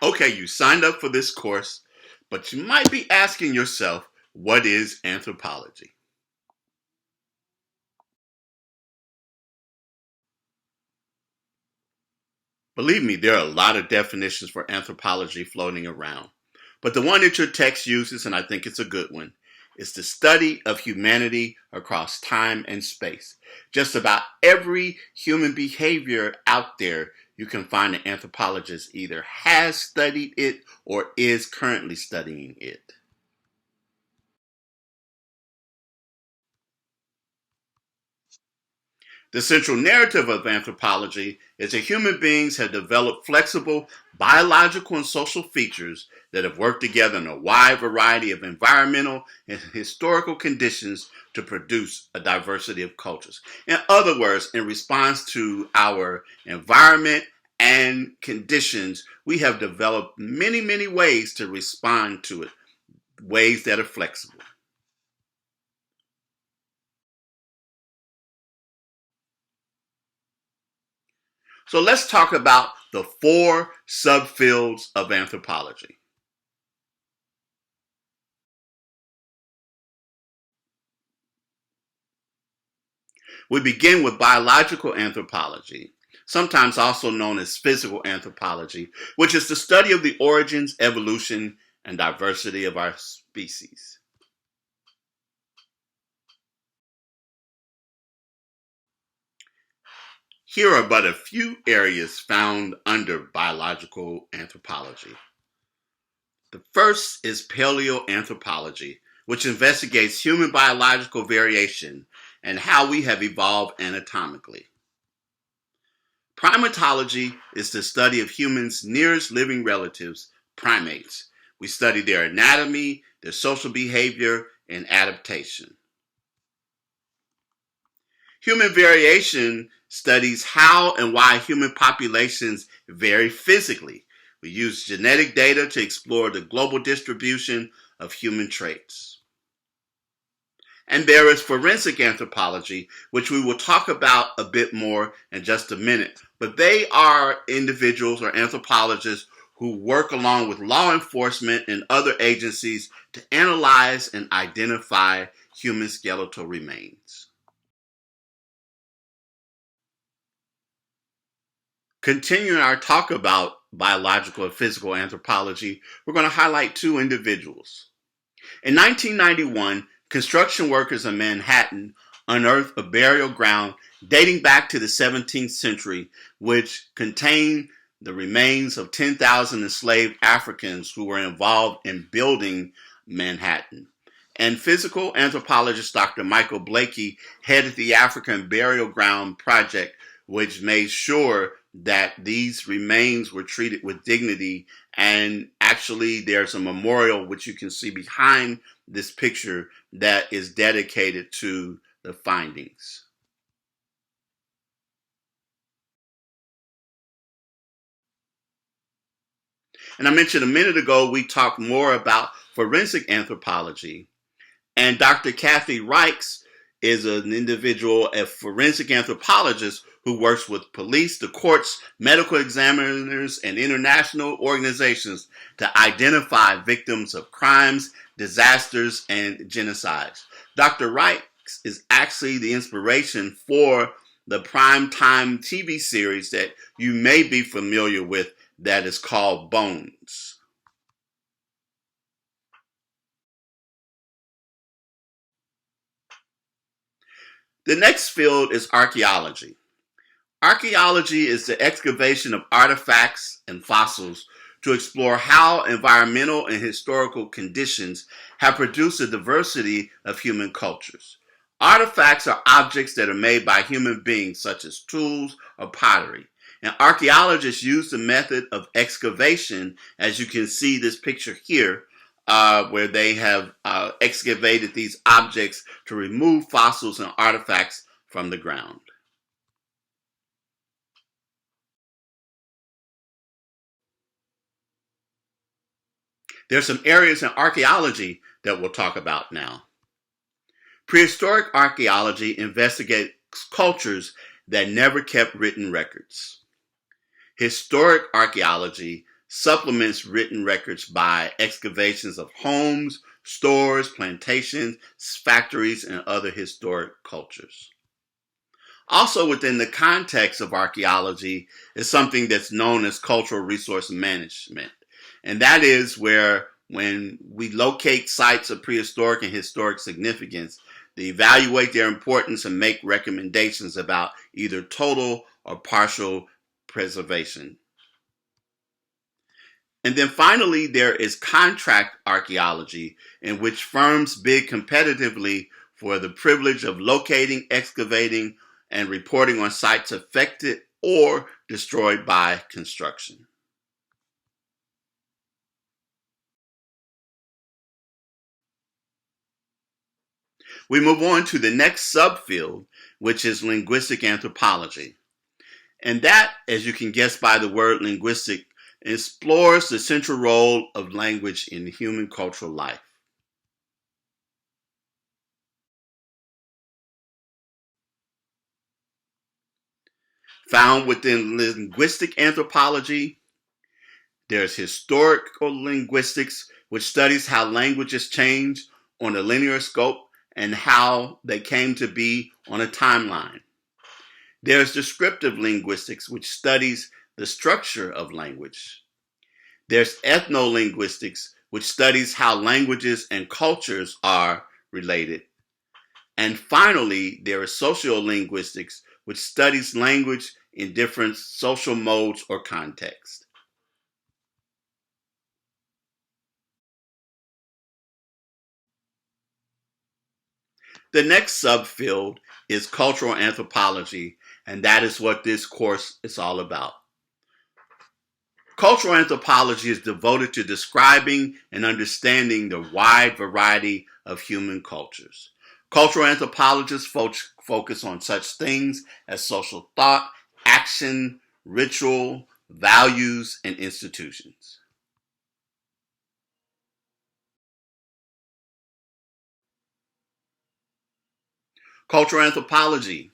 Okay, you signed up for this course, but you might be asking yourself, what is anthropology? Believe me, there are a lot of definitions for anthropology floating around. But the one that your text uses, and I think it's a good one, is the study of humanity across time and space. Just about every human behavior out there, you can find an anthropologist either has studied it or is currently studying it. The central narrative of anthropology is that human beings have developed flexible biological and social features that have worked together in a wide variety of environmental and historical conditions to produce a diversity of cultures. In other words, in response to our environment and conditions, we have developed many, many ways to respond to it, ways that are flexible. So let's talk about the four subfields of anthropology. We begin with biological anthropology, sometimes also known as physical anthropology, which is the study of the origins, evolution, and diversity of our species. Here are but a few areas found under biological anthropology. The first is paleoanthropology, which investigates human biological variation and how we have evolved anatomically. Primatology is the study of humans' nearest living relatives, primates. We study their anatomy, their social behavior, and adaptation. Human variation studies how and why human populations vary physically. We use genetic data to explore the global distribution of human traits. And there is forensic anthropology, which we will talk about a bit more in just a minute. But they are individuals or anthropologists who work along with law enforcement and other agencies to analyze and identify human skeletal remains. Continuing our talk about biological and physical anthropology, we're going to highlight two individuals. In 1991, construction workers in Manhattan unearthed a burial ground dating back to the 17th century, which contained the remains of 10,000 enslaved Africans who were involved in building Manhattan. And physical anthropologist Dr. Michael Blakey headed the African Burial Ground Project, which made sure that these remains were treated with dignity. And actually, there's a memorial which you can see behind this picture that is dedicated to the findings. And I mentioned a minute ago, we talked more about forensic anthropology. And Dr. Kathy Reichs is an individual, a forensic anthropologist who works with police, the courts, medical examiners, and international organizations to identify victims of crimes, disasters, and genocides. Dr. Reichs is actually the inspiration for the primetime TV series that you may be familiar with that is called Bones. The next field is archaeology. Archaeology is the excavation of artifacts and fossils to explore how environmental and historical conditions have produced a diversity of human cultures. Artifacts are objects that are made by human beings, such as tools or pottery. And archaeologists use the method of excavation, as you can see this picture here, where they have excavated these objects to remove fossils and artifacts from the ground. There's some areas in archaeology that we'll talk about now. Prehistoric archaeology investigates cultures that never kept written records. Historic archaeology supplements written records by excavations of homes, stores, plantations, factories, and other historic cultures. Also, within the context of archaeology is something that's known as cultural resource management. And that is where, when we locate sites of prehistoric and historic significance, they evaluate their importance and make recommendations about either total or partial preservation. And then finally, there is contract archaeology, in which firms bid competitively for the privilege of locating, excavating, and reporting on sites affected or destroyed by construction. We move on to the next subfield, which is linguistic anthropology. And that, as you can guess by the word linguistic, explores the central role of language in human cultural life. Found within linguistic anthropology, there's historical linguistics, which studies how languages change on a linear scope and how they came to be on a timeline. There's descriptive linguistics, which studies the structure of language. There's ethnolinguistics, which studies how languages and cultures are related. And finally, there is sociolinguistics, which studies language in different social modes or contexts. The next subfield is cultural anthropology, and that is what this course is all about. Cultural anthropology is devoted to describing and understanding the wide variety of human cultures. Cultural anthropologists focus on such things as social thought, action, ritual, values, and institutions. Cultural anthropology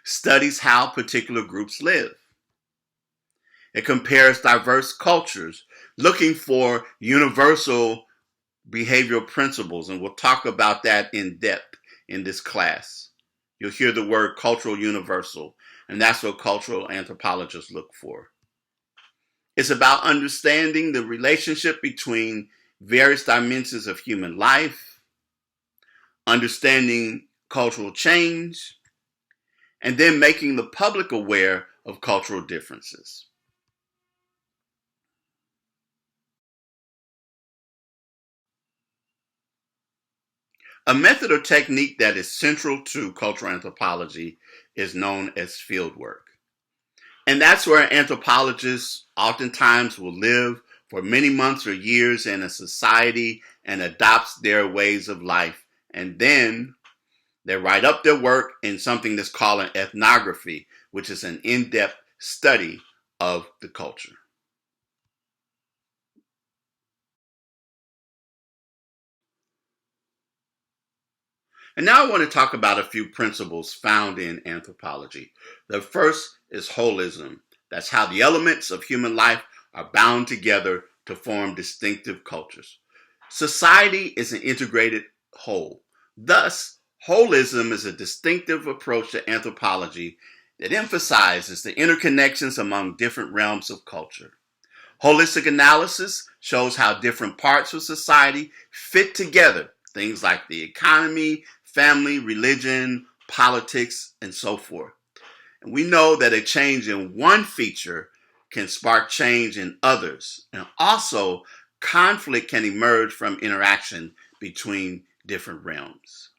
studies how particular groups live. It compares diverse cultures, looking for universal behavioral principles, and we'll talk about that in depth in this class. You'll hear the word cultural universal, and that's what cultural anthropologists look for. It's about understanding the relationship between various dimensions of human life, understanding cultural change, and then making the public aware of cultural differences. A method or technique that is central to cultural anthropology is known as fieldwork. And that's where anthropologists oftentimes will live for many months or years in a society and adopts their ways of life. And then they write up their work in something that's called an ethnography, which is an in-depth study of the culture. And now I want to talk about a few principles found in anthropology. The first is holism. That's how the elements of human life are bound together to form distinctive cultures. Society is an integrated whole. Thus, holism is a distinctive approach to anthropology that emphasizes the interconnections among different realms of culture. Holistic analysis shows how different parts of society fit together, things like the economy, family, religion, politics, and so forth. And we know that a change in one feature can spark change in others. And also, conflict can emerge from interaction between different realms.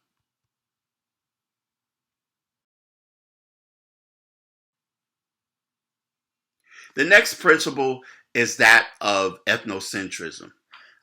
The next principle is that of ethnocentrism.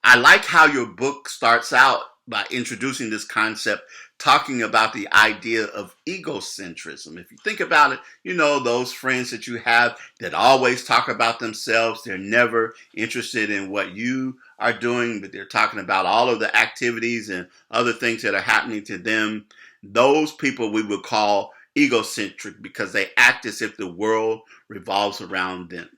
I like how your book starts out by introducing this concept, talking about the idea of egocentrism. If you think about it, you know, those friends that you have that always talk about themselves, they're never interested in what you are doing, but they're talking about all of the activities and other things that are happening to them. Those people we would call egocentric because they act as if the world revolves around them.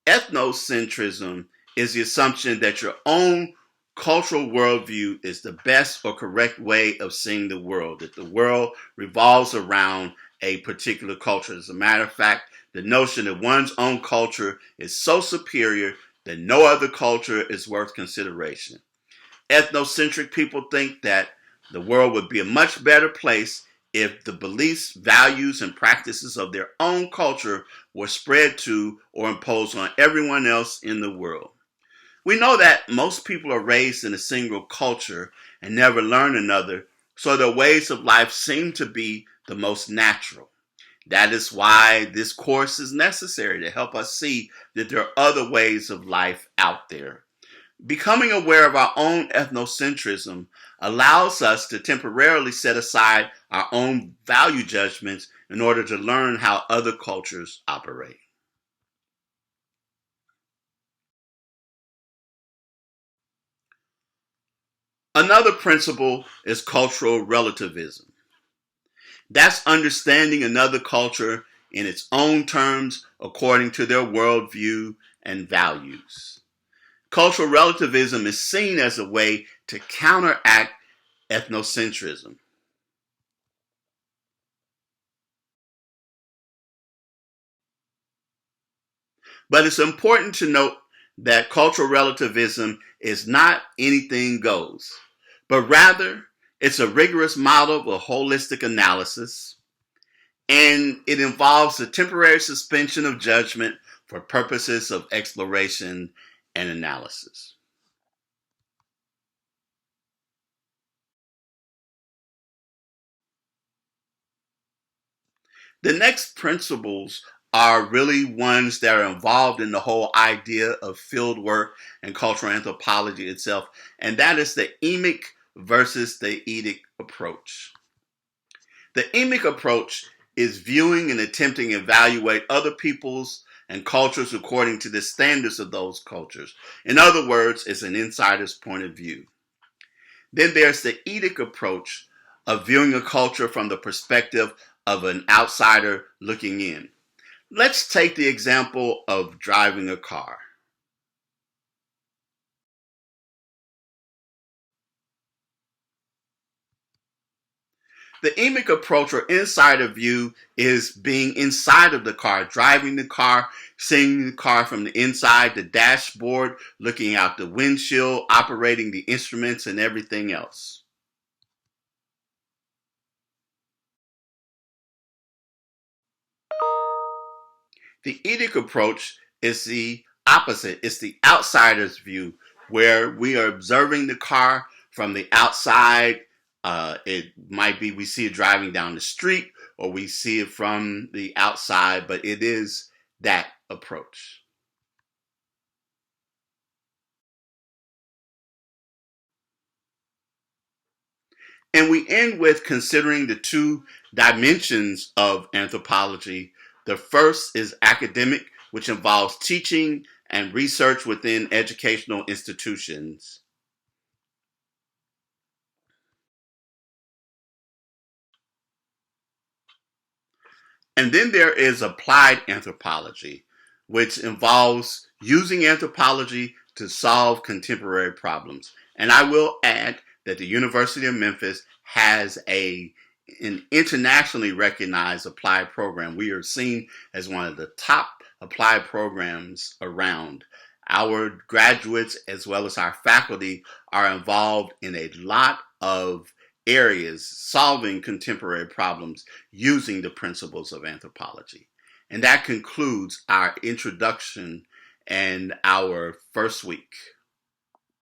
Ethnocentrism is the assumption that your own cultural worldview is the best or correct way of seeing the world, that the world revolves around a particular culture. As a matter of fact, the notion that one's own culture is so superior that no other culture is worth consideration. Ethnocentric people think that the world would be a much better place if the beliefs, values, and practices of their own culture were spread to or imposed on everyone else in the world. We know that most people are raised in a single culture and never learn another, so their ways of life seem to be the most natural. That is why this course is necessary to help us see that there are other ways of life out there. Becoming aware of our own ethnocentrism allows us to temporarily set aside our own value judgments in order to learn how other cultures operate. Another principle is cultural relativism. That's understanding another culture in its own terms according to their worldview and values. Cultural relativism is seen as a way to counteract ethnocentrism. But it's important to note that cultural relativism is not anything goes, but rather it's a rigorous model of holistic analysis, and it involves a temporary suspension of judgment for purposes of exploration and analysis. The next principles are really ones that are involved in the whole idea of field work and cultural anthropology itself, and that is the emic versus the eidetic approach. The emic approach is viewing and attempting to evaluate other peoples and cultures according to the standards of those cultures. In other words, it's an insider's point of view. Then there's the eidetic approach of viewing a culture from the perspective of an outsider looking in. Let's take the example of driving a car. The emic approach or insider view is being inside of the car, driving the car, seeing the car from the inside, the dashboard, looking out the windshield, operating the instruments and everything else. The eidetic approach is the opposite. It's the outsider's view, where we are observing the car from the outside. It might be we see it driving down the street or we see it from the outside, but it is that approach. And we end with considering the two dimensions of anthropology. The first is academic, which involves teaching and research within educational institutions. And then there is applied anthropology, which involves using anthropology to solve contemporary problems. And I will add that the University of Memphis has an internationally recognized applied program. We are seen as one of the top applied programs around. Our graduates, as well as our faculty, are involved in a lot of areas solving contemporary problems using the principles of anthropology. And that concludes our introduction and our first week.